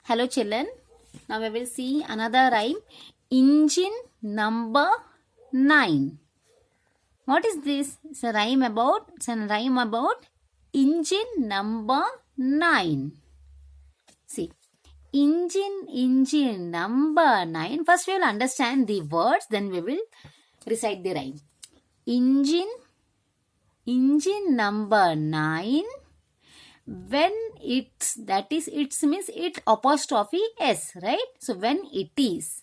Hello children, now we will see another rhyme. Engine number 9. What is this? It's a rhyme about engine number 9. See, engine number 9. First we will understand the words, then we will recite the rhyme. Engine number 9. When it's means it apostrophe s, right? So when it's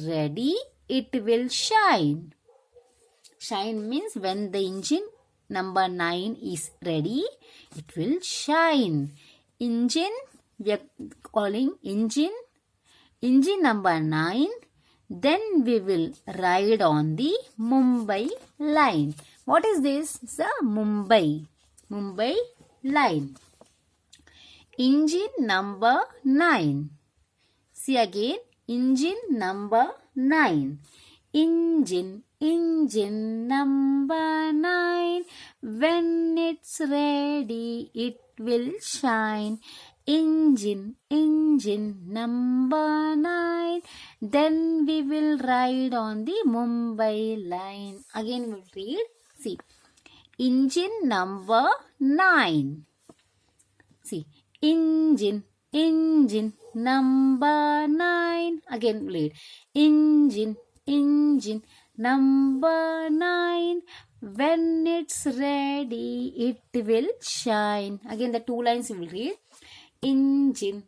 ready, it will shine. Shine means when the engine number 9 is ready, it will shine. Engine, we are calling engine number 9. Then we will ride on the Mumbai line. What is this? It's a Mumbai line. Engine number 9. See again, engine number 9. Engine number 9. When it's ready, it will shine. Engine number 9. Then we will ride on the Mumbai line. Again we will read. See. Engine number 9. See, engine number 9. Again read. Engine number 9. When it's ready, it will shine. Again the two lines you will read. Engine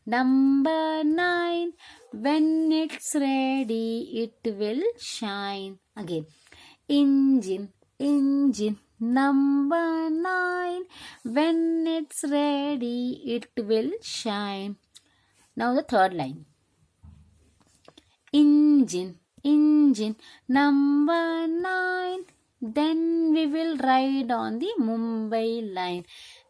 number 9. When it's ready, it will shine. Again. Engine number 9. When it's ready, it will shine. Now the third line. Engine number 9. Then we will ride on the Mumbai line.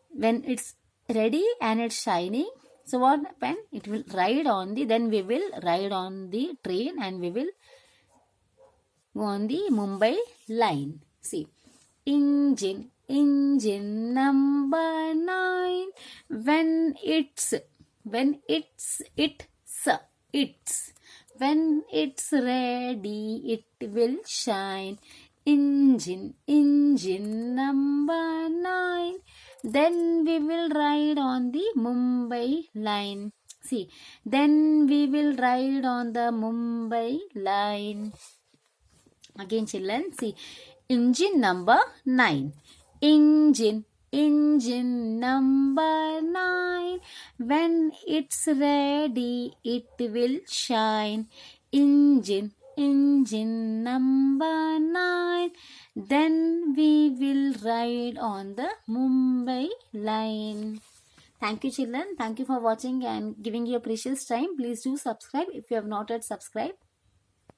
When it's ready and it's shining, so what happen? It will ride on the, then we will ride on the train and we will go on the Mumbai line. See, engine number 9. When it's ready, it will shine. Engine number 9. Then we will ride on the Mumbai line. See, then we will ride on the Mumbai line. Again children, see, engine number 9. Engine number 9. When it's ready, it will shine. Engine number 9. Then we will ride on the Mumbai line. Thank you children. Thank you for watching and giving your precious time. Please do subscribe if you have not yet subscribed.